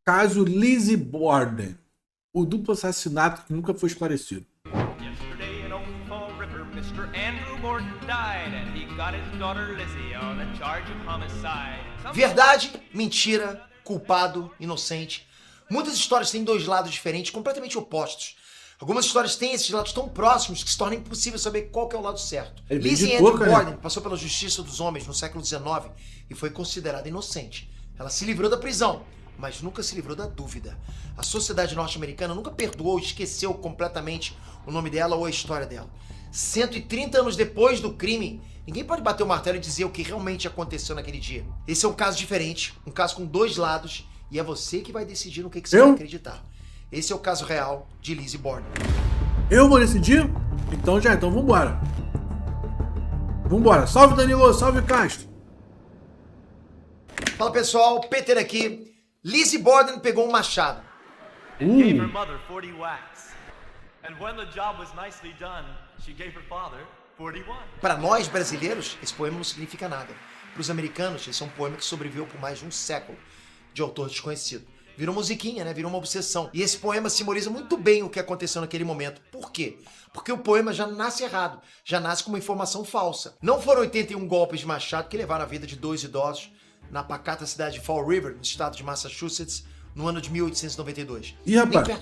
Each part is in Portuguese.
Caso Lizzie Borden. O duplo assassinato que nunca foi esclarecido. Yesterday in Old Fall River, Mr. Andrew Borden died, and he got his daughter Lizzie on a charge of homicide. Verdade, mentira, culpado, inocente. Muitas histórias têm dois lados diferentes, completamente opostos. Algumas histórias têm esses lados tão próximos que se torna impossível saber qual que é o lado certo. Lizzie Andrew Borden passou pela justiça dos homens no século XIX e foi considerada inocente. Ela se livrou da prisão, mas nunca se livrou da dúvida. A sociedade norte-americana nunca perdoou ou esqueceu completamente o nome dela ou a história dela. 130 anos depois do crime, ninguém pode bater o martelo e dizer o que realmente aconteceu naquele dia. Esse é um caso diferente, um caso com dois lados, e é você que vai decidir no que você vai acreditar. Esse é o caso real de Lizzie Borden. Eu vou decidir? Então vambora. Vambora. Salve Danilo, salve Castro. Fala pessoal, Peter aqui. Lizzie Borden pegou um machado. And gave her mother 40 whacks. And when the job was nicely done, she gave her father 41. Para nós brasileiros, esse poema não significa nada. Para os americanos, esse é um poema que sobreviveu por mais de um século, de autor desconhecido. Virou musiquinha, né? Virou uma obsessão. E esse poema simboliza muito bem o que aconteceu naquele momento. Por quê? Porque o poema já nasce errado, já nasce com uma informação falsa. Não foram 81 golpes de machado que levaram a vida de dois idosos na pacata cidade de Fall River, no estado de Massachusetts, no ano de 1892. Ih, rapaz,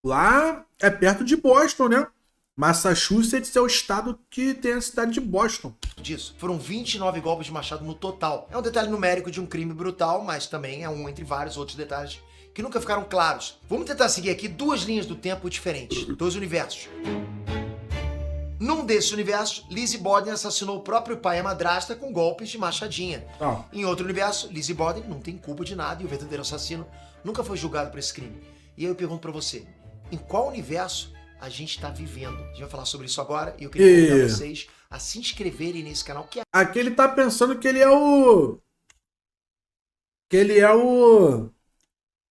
lá é perto de Boston, né? Massachusetts é o estado que tem a cidade de Boston. Disso. Foram 29 golpes de machado no total. É um detalhe numérico de um crime brutal, mas também é um entre vários outros detalhes que nunca ficaram claros. Vamos tentar seguir aqui duas linhas do tempo diferentes, dois universos. Num desses universos, Lizzie Borden assassinou o próprio pai e a madrasta com golpes de machadinha. Em outro universo, Lizzie Borden não tem culpa de nada e o verdadeiro assassino nunca foi julgado por esse crime. E aí eu pergunto pra você, em qual universo a gente tá vivendo? A gente vai falar sobre isso agora e eu queria convidar vocês a se inscreverem nesse canal. Aqui ele tá pensando que ele é o...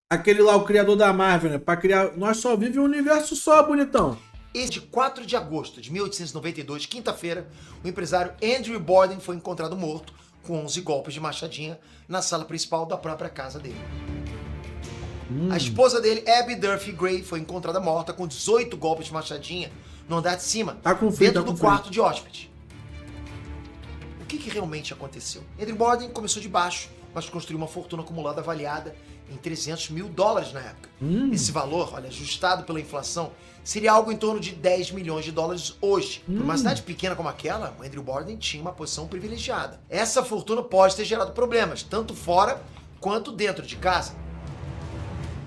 Aquele lá, o criador da Marvel, né? Pra criar... Nós só vivemos um universo só, bonitão. Esse de 4 de agosto de 1892, quinta-feira, o empresário Andrew Borden foi encontrado morto com 11 golpes de machadinha na sala principal da própria casa dele. A esposa dele, Abby Durfee Gray, foi encontrada morta com 18 golpes de machadinha no andar de cima, dentro do quarto de hóspede. O que realmente aconteceu? Andrew Borden começou de baixo, mas construiu uma fortuna acumulada avaliada em $300 mil na época. Esse valor, olha, ajustado pela inflação, seria algo em torno de $10 milhões hoje. Por uma cidade pequena como aquela, o Andrew Borden tinha uma posição privilegiada. Essa fortuna pode ter gerado problemas, tanto fora quanto dentro de casa.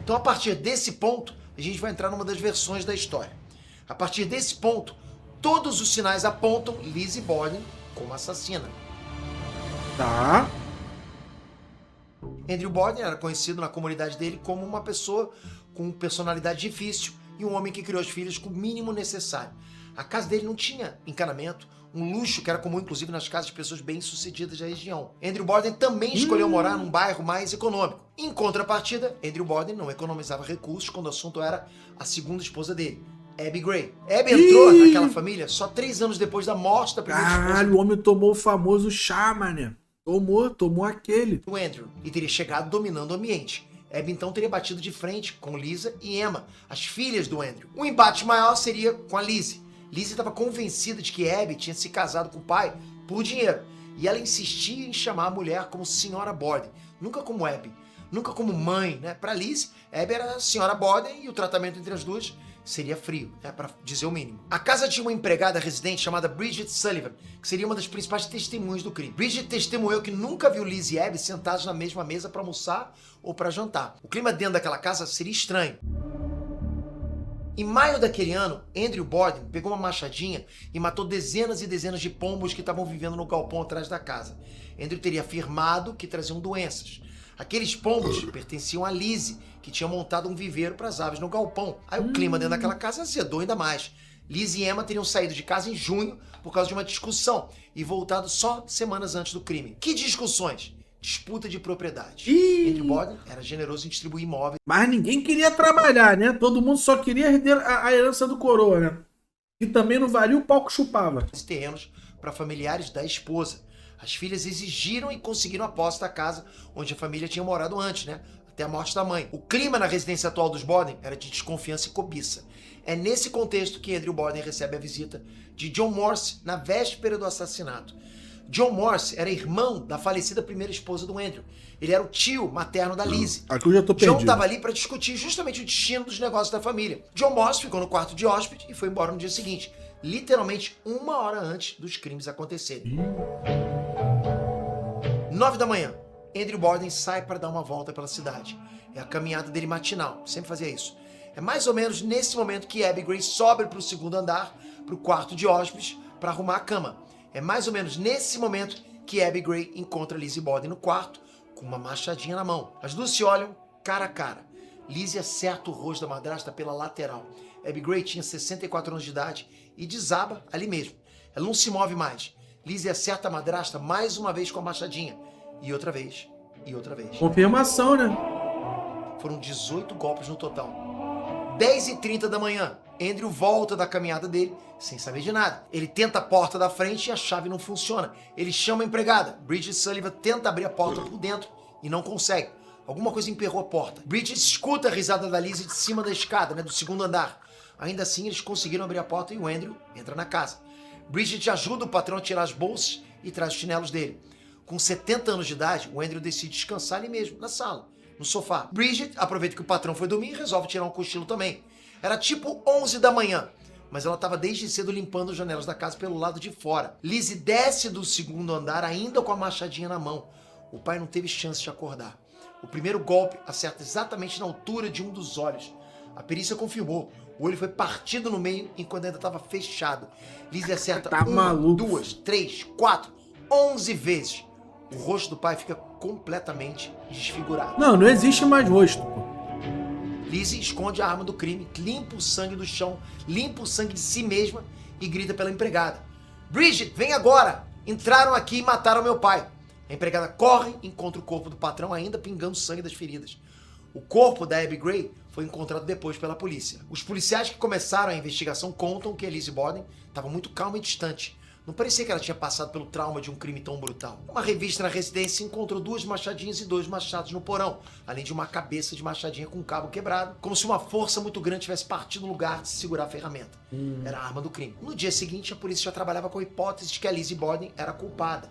Então, a partir desse ponto, a gente vai entrar numa das versões da história. A partir desse ponto, todos os sinais apontam Lizzie Borden como assassina. Tá. Andrew Borden era conhecido na comunidade dele como uma pessoa com personalidade difícil e um homem que criou os filhos com o mínimo necessário. A casa dele não tinha encanamento, um luxo que era comum inclusive nas casas de pessoas bem-sucedidas da região. Andrew Borden também escolheu morar num bairro mais econômico. Em contrapartida, Andrew Borden não economizava recursos quando o assunto era a segunda esposa dele, Abby Gray. Abby entrou naquela família só 3 anos depois da morte da primeira esposa. Caralho, o homem tomou o famoso chá, mané. Tomou aquele. O Andrew, e teria chegado dominando o ambiente. Abby então teria batido de frente com Lisa e Emma, as filhas do Andrew. O embate maior seria com a Lizzie. Lizzie estava convencida de que Abby tinha se casado com o pai por dinheiro, e ela insistia em chamar a mulher como Senhora Borden, nunca como Abby, nunca como mãe, né? Para Lizzie, Abby era a Senhora Borden e o tratamento entre as duas seria frio, né? Para dizer o mínimo. A casa tinha uma empregada residente chamada Bridget Sullivan, que seria uma das principais testemunhas do crime. Bridget testemunhou que nunca viu Lizzie e Abby sentados na mesma mesa para almoçar ou para jantar. O clima dentro daquela casa seria estranho. Em maio daquele ano, Andrew Borden pegou uma machadinha e matou dezenas e dezenas de pombos que estavam vivendo no galpão atrás da casa. Andrew teria afirmado que traziam doenças. Aqueles pombos pertenciam a Lizzie, que tinha montado um viveiro para as aves no galpão. Aí o clima dentro daquela casa azedou ainda mais. Lizzie e Emma teriam saído de casa em junho por causa de uma discussão e voltado só semanas antes do crime. Que discussões? Disputa de propriedade. Andrew Borden era generoso em distribuir imóveis. Mas ninguém queria trabalhar, né? Todo mundo só queria herder a herança do coroa, né? E também não valia o pau que chupava. Terrenos para familiares da esposa. As filhas exigiram e conseguiram a posse da casa onde a família tinha morado antes, né? até a morte da mãe. O clima na residência atual dos Borden era de desconfiança e cobiça. É nesse contexto que Andrew Borden recebe a visita de John Morse na véspera do assassinato. John Morse era irmão da falecida primeira esposa do Andrew. Ele era o tio materno da Lizzie. Aqui eu já tô John perdido. estava ali para discutir justamente o destino dos negócios da família. John Morse ficou no quarto de hóspede e foi embora no dia seguinte, literalmente 1 hora antes dos crimes acontecerem. 9 da manhã, Andrew Borden sai para dar uma volta pela cidade. É a caminhada dele matinal, sempre fazia isso. É mais ou menos nesse momento que Abby Gray sobe para o segundo andar, para o quarto de hóspedes, para arrumar a cama. É mais ou menos nesse momento que Abby Gray encontra Lizzie Borden no quarto, com uma machadinha na mão. As duas se olham cara a cara. Lizzie acerta o rosto da madrasta pela lateral. Abby Gray tinha 64 anos de idade e desaba ali mesmo. Ela não se move mais. Lizzie acerta a madrasta mais uma vez com a machadinha. E outra vez. E outra vez. Confirmação, né? Foram 18 golpes no total. 10h30 da manhã, Andrew volta da caminhada dele sem saber de nada. Ele tenta a porta da frente e a chave não funciona. Ele chama a empregada. Bridget Sullivan tenta abrir a porta por dentro e não consegue. Alguma coisa emperrou a porta. Bridget escuta a risada da Lizzie de cima da escada, do segundo andar. Ainda assim, eles conseguiram abrir a porta e o Andrew entra na casa. Bridget ajuda o patrão a tirar as bolsas e traz os chinelos dele. Com 70 anos de idade, o Andrew decide descansar ali mesmo, na sala, no sofá. Bridget aproveita que o patrão foi dormir e resolve tirar um cochilo também. Era tipo 11 da manhã, mas ela estava desde cedo limpando as janelas da casa pelo lado de fora. Lizzie desce do segundo andar ainda com a machadinha na mão. O pai não teve chance de acordar. O primeiro golpe acerta exatamente na altura de um dos olhos. A perícia confirmou. O olho foi partido no meio enquanto ainda estava fechado. Lizzie acerta Tá uma, maluco. 2, 3, 4, 11 vezes. O rosto do pai fica completamente desfigurado. Não existe mais rosto, pô. Lizzie esconde a arma do crime, limpa o sangue do chão, limpa o sangue de si mesma e grita pela empregada. Bridget, vem agora! Entraram aqui e mataram meu pai. A empregada corre e encontra o corpo do patrão ainda pingando sangue das feridas. O corpo da Abby Gray foi encontrado depois pela polícia. Os policiais que começaram a investigação contam que a Lizzie Borden estava muito calma e distante. Não parecia que ela tinha passado pelo trauma de um crime tão brutal. Uma revista na residência encontrou 2 machadinhas e 2 machados no porão, além de uma cabeça de machadinha com cabo quebrado, como se uma força muito grande tivesse partido do lugar de segurar a ferramenta. Era a arma do crime. No dia seguinte, a polícia já trabalhava com a hipótese de que a Lizzie Borden era culpada.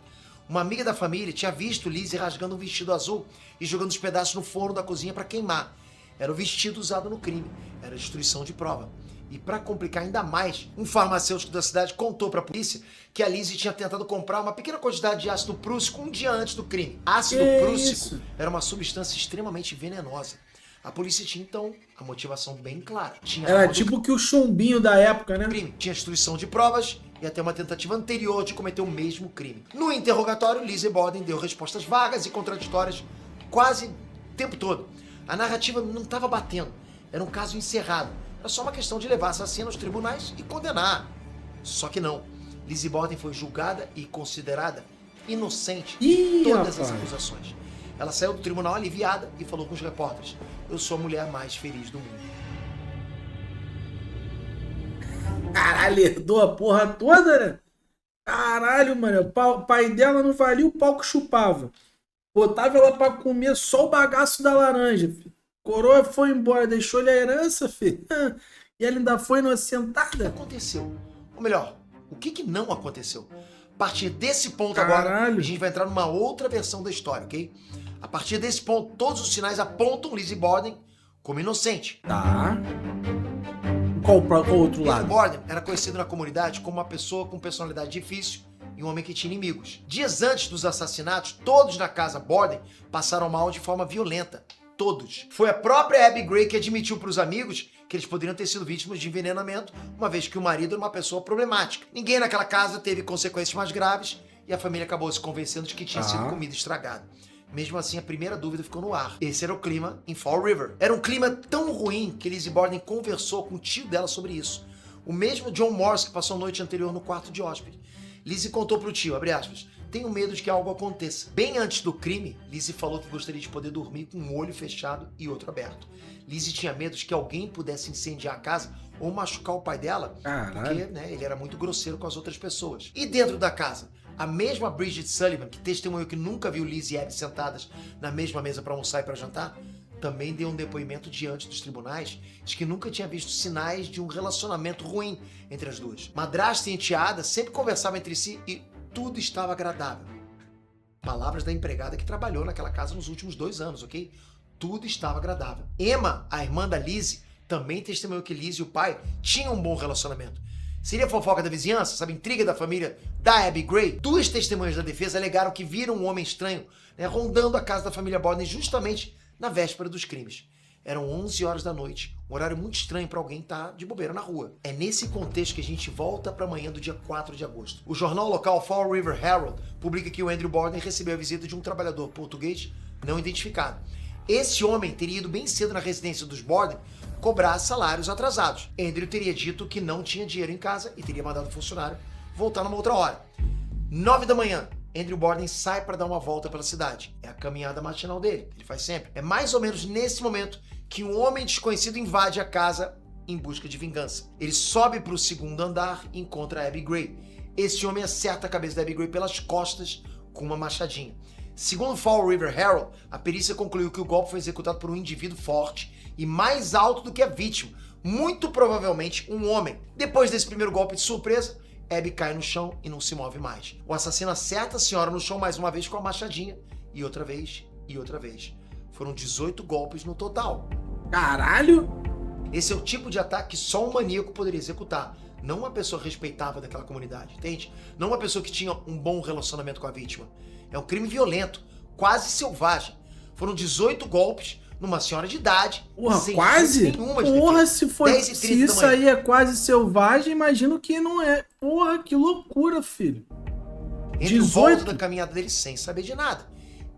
Uma amiga da família tinha visto Lizzie rasgando um vestido azul e jogando os pedaços no forno da cozinha para queimar. Era o vestido usado no crime. Era destruição de prova. E para complicar ainda mais, um farmacêutico da cidade contou para a polícia que a Lizzie tinha tentado comprar uma pequena quantidade de ácido prússico um dia antes do crime. Ácido prússico isso? era uma substância extremamente venenosa. A polícia tinha, então, a motivação bem clara. Tinha Era arma do tipo que o chumbinho da época, né? crime, tinha destruição de provas e até uma tentativa anterior de cometer o mesmo crime. No interrogatório, Lizzie Borden deu respostas vagas e contraditórias quase o tempo todo. A narrativa não estava batendo. Era um caso encerrado. Era só uma questão de levar a assassina aos tribunais e condenar. Só que não. Lizzie Borden foi julgada e considerada inocente Ih, de todas as rapaz. acusações. Ela saiu do tribunal aliviada e falou com os repórteres: "Eu sou a mulher mais feliz do mundo." Caralho, herdou a porra toda, né? Caralho, mano. O pai dela não valia o pau que chupava. Botava ela pra comer só o bagaço da laranja, filho. Coroa foi embora, deixou-lhe a herança, filho. E ela ainda foi inocentada? Aconteceu. Ou melhor, o que não aconteceu? A partir desse ponto Caralho. agora, a gente vai entrar numa outra versão da história, ok? A partir desse ponto, todos os sinais apontam Lizzie Borden como inocente. Tá. Qual o outro Lizzie lado? Borden era conhecido na comunidade como uma pessoa com personalidade difícil e um homem que tinha inimigos. Dias antes dos assassinatos, todos na casa Borden passaram mal de forma violenta. Todos. Foi a própria Abby Gray que admitiu para os amigos que eles poderiam ter sido vítimas de envenenamento, uma vez que o marido era uma pessoa problemática. Ninguém naquela casa teve consequências mais graves e a família acabou se convencendo de que tinha sido comida estragada. Mesmo assim, a primeira dúvida ficou no ar. Esse era o clima em Fall River. Era um clima tão ruim que Lizzie Borden conversou com o tio dela sobre isso. O mesmo John Morse que passou a noite anterior no quarto de hóspede. Lizzie contou pro tio, abre aspas, "Tenho medo de que algo aconteça." Bem antes do crime, Lizzie falou que gostaria de poder dormir com um olho fechado e outro aberto. Lizzie tinha medo de que alguém pudesse incendiar a casa ou machucar o pai dela, Caralho. porque ele era muito grosseiro com as outras pessoas. E dentro da casa, a mesma Bridget Sullivan, que testemunhou que nunca viu Lizzie e Abby sentadas na mesma mesa para almoçar e para jantar, também deu um depoimento diante dos tribunais de que nunca tinha visto sinais de um relacionamento ruim entre as duas. Madrasta e enteada sempre conversavam entre si e tudo estava agradável. Palavras da empregada que trabalhou naquela casa nos últimos 2 anos, ok? Tudo estava agradável. Emma, a irmã da Lizzie, também testemunhou que Lizzie e o pai tinham um bom relacionamento. Seria fofoca da vizinhança, sabe, intriga da família da Abby Gray? 2 testemunhas da defesa alegaram que viram um homem estranho, né, rondando a casa da família Borden justamente na véspera dos crimes. Eram 11 horas da noite, um horário muito estranho para alguém estar de bobeira na rua. É nesse contexto que a gente volta para amanhã do dia 4 de agosto. O jornal local Fall River Herald publica que o Andrew Borden recebeu a visita de um trabalhador português não identificado. Esse homem teria ido bem cedo na residência dos Borden cobrar salários atrasados. Andrew teria dito que não tinha dinheiro em casa e teria mandado o funcionário voltar numa outra hora. 9 da manhã, Andrew Borden sai para dar uma volta pela cidade. É a caminhada matinal dele, ele faz sempre. É mais ou menos nesse momento que um homem desconhecido invade a casa em busca de vingança. Ele sobe para o 2º andar e encontra a Abby Gray. Esse homem acerta a cabeça da Abby Gray pelas costas com uma machadinha. Segundo o Fall River Herald, a perícia concluiu que o golpe foi executado por um indivíduo forte e mais alto do que a vítima, muito provavelmente um homem. Depois desse primeiro golpe de surpresa, Abby cai no chão e não se move mais. O assassino acerta a senhora no chão mais uma vez com a machadinha, e outra vez, e outra vez. Foram 18 golpes no total. Caralho! Esse é o tipo de ataque que só um maníaco poderia executar, não uma pessoa respeitável daquela comunidade, entende? Não uma pessoa que tinha um bom relacionamento com a vítima. É um crime violento, quase selvagem. Foram 18 golpes numa senhora de idade. Porra, sem quase? nenhuma de Porra, defesa. se foi, 10h30 se da isso manhã. aí é quase selvagem, imagino que não é. Porra, que loucura, filho. Andrew 18? volta da caminhada dele sem saber de nada.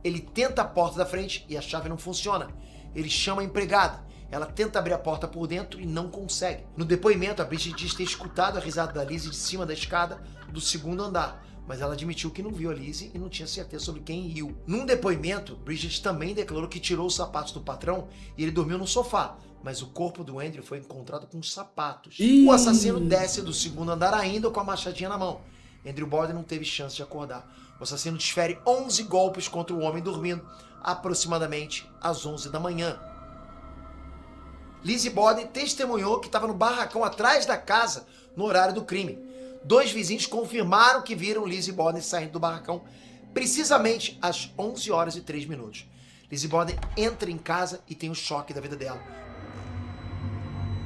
Ele tenta a porta da frente e a chave não funciona. Ele chama a empregada. Ela tenta abrir a porta por dentro e não consegue. No depoimento, a Bridget diz ter escutado a risada da Lizzie de cima da escada do 2º andar, mas ela admitiu que não viu a Lizzie e não tinha certeza sobre quem riu. Num depoimento, Bridget também declarou que tirou os sapatos do patrão e ele dormiu no sofá, mas o corpo do Andrew foi encontrado com sapatos. Ih. O assassino desce do 2º andar ainda com a machadinha na mão. Andrew Borden não teve chance de acordar. O assassino desfere 11 golpes contra o homem dormindo, aproximadamente às 11 da manhã. Lizzie Borden testemunhou que estava no barracão atrás da casa no horário do crime. 2 vizinhos confirmaram que viram Lizzie Borden saindo do barracão precisamente às 11 horas e 3 minutos. Lizzie Borden entra em casa e tem o choque da vida dela.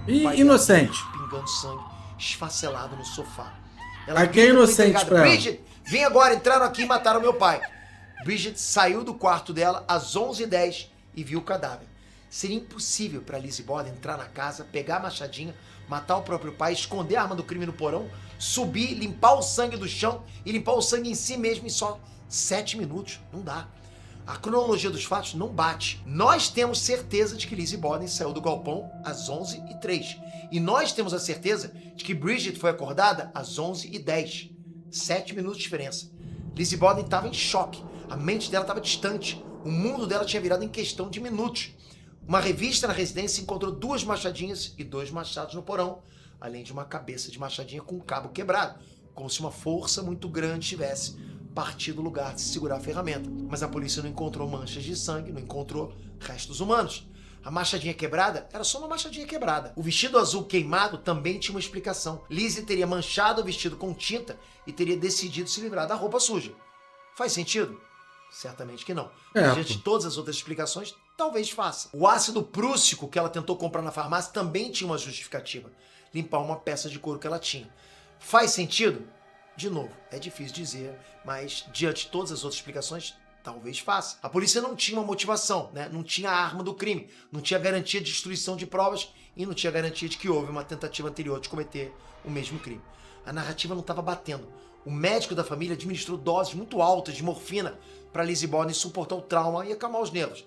E Pai inocente. dela, pingando sangue, esfacelado no sofá. Aqui é grita pra inocente empregada, pra ela. Bridget, vem agora, entraram aqui e mataram meu pai. Bridget saiu do quarto dela às 11h10 e viu o cadáver. Seria impossível para Lizzie Borden entrar na casa, pegar a machadinha, matar o próprio pai, esconder a arma do crime no porão, subir, limpar o sangue do chão e limpar o sangue em si mesmo em só 7 minutos. Não dá. A cronologia dos fatos não bate. Nós temos certeza de que Lizzie Borden saiu do galpão às 11h03. E nós temos a certeza de que Bridget foi acordada às 11h10. 7 minutos de diferença. Lizzie Borden estava em choque. A mente dela estava distante. O mundo dela tinha virado em questão de minutos. Uma revista na residência encontrou 2 machadinhas e 2 machados no porão, além de uma cabeça de machadinha com um cabo quebrado, como se uma força muito grande tivesse partido do lugar de segurar a ferramenta. Mas a polícia não encontrou manchas de sangue, não encontrou restos humanos. A machadinha quebrada era só uma machadinha quebrada. O vestido azul queimado também tinha uma explicação. Lizzie teria manchado o vestido com tinta e teria decidido se livrar da roupa suja. Faz sentido? Certamente que não. Diante de todas as outras explicações, talvez faça. O ácido prússico que ela tentou comprar na farmácia também tinha uma justificativa. Limpar uma peça de couro que ela tinha. Faz sentido? De novo, é difícil dizer, mas diante de todas as outras explicações, talvez faça. A polícia não tinha uma motivação, né? Não tinha a arma do crime, não tinha garantia de destruição de provas e não tinha garantia de que houve uma tentativa anterior de cometer o mesmo crime. A narrativa não estava batendo. O médico da família administrou doses muito altas de morfina para Lizzie Borden suportar o trauma e acalmar os nervos.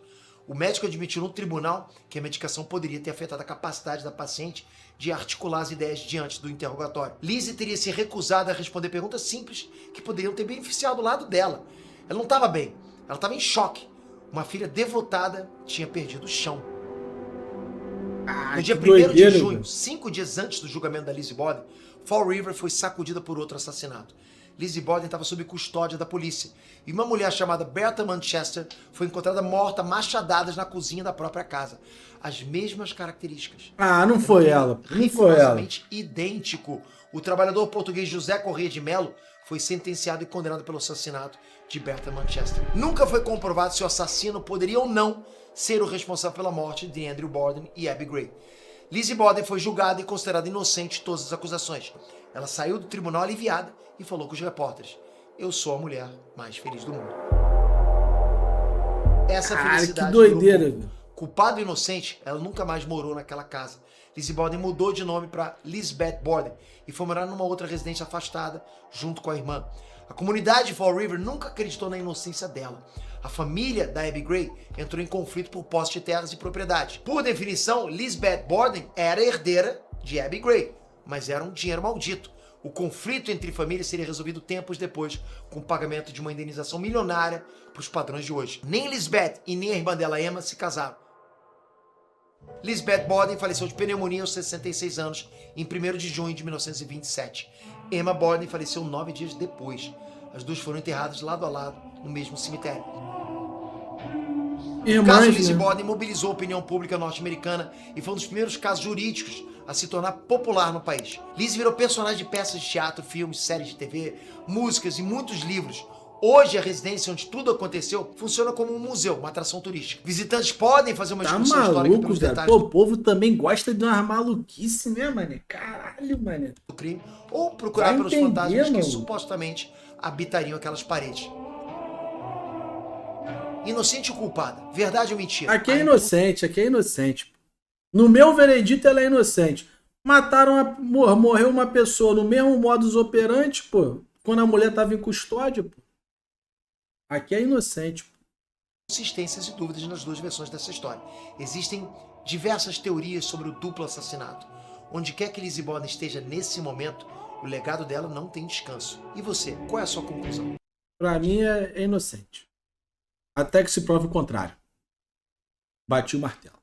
O médico admitiu no tribunal que a medicação poderia ter afetado a capacidade da paciente de articular as ideias diante do interrogatório. Lizzie teria se recusado a responder perguntas simples que poderiam ter beneficiado o lado dela. Ela não estava bem, ela estava em choque. Uma filha devotada tinha perdido o chão. No dia 1º de junho, 5 dias antes do julgamento da Lizzie Borden, Fall River foi sacudida por outro assassinato. Lizzie Borden estava sob custódia da polícia. E uma mulher chamada Bertha Manchester foi encontrada morta, machadadas na cozinha da própria casa. As mesmas características. Ah, não foi ela. Não foi ela. Rigorosamente idêntico. O trabalhador português José Corrêa de Melo foi sentenciado e condenado pelo assassinato de Bertha Manchester. Nunca foi comprovado se o assassino poderia ou não ser o responsável pela morte de Andrew Borden e Abby Gray. Lizzie Borden foi julgada e considerada inocente de todas as acusações. Ela saiu do tribunal aliviada e falou com os repórteres: "Eu sou a mulher mais feliz do mundo." Essa Cara, felicidade que doideira, durou pouco. velho. Culpada e inocente, ela nunca mais morou naquela casa. Lizzie Borden mudou de nome para Lisbeth Borden e foi morar numa outra residência afastada, junto com a irmã. A comunidade de Fall River nunca acreditou na inocência dela. A família da Abby Gray entrou em conflito por posse de terras e propriedade. Por definição, Lisbeth Borden era herdeira de Abby Gray, mas era um dinheiro maldito. O conflito entre famílias seria resolvido tempos depois, com o pagamento de uma indenização milionária para os padrões de hoje. Nem Lisbeth e nem a irmã dela, Emma, se casaram. Lisbeth Borden faleceu de pneumonia aos 66 anos, em 1º de junho de 1927. Emma Borden faleceu 9 dias depois. As duas foram enterradas lado a lado no mesmo cemitério. O caso Lizzie Borden mobilizou a opinião pública norte-americana e foi um dos primeiros casos jurídicos a se tornar popular no país. Lizzie virou personagem de peças de teatro, filmes, séries de TV, músicas e muitos livros. Hoje, a residência onde tudo aconteceu funciona como um museu, uma atração turística. Visitantes podem fazer uma discussão histórica pelos detalhes O povo também gosta de umas maluquice, né, mano? Caralho, mano. do crime ou procurar pelos fantasmas que supostamente habitariam aquelas paredes. Inocente ou culpada? Verdade ou mentira? Aqui é inocente, aqui é inocente. No meu veredito, ela é inocente. Morreu uma pessoa no mesmo modus operandi, pô, quando a mulher tava em custódia, pô. Aqui é inocente. Consistências e dúvidas nas duas versões dessa história. Existem diversas teorias sobre o duplo assassinato. Onde quer que Lizzie Borden esteja nesse momento, o legado dela não tem descanso. E você, qual é a sua conclusão? Pra mim é inocente. Até que se prove o contrário. Bati o martelo.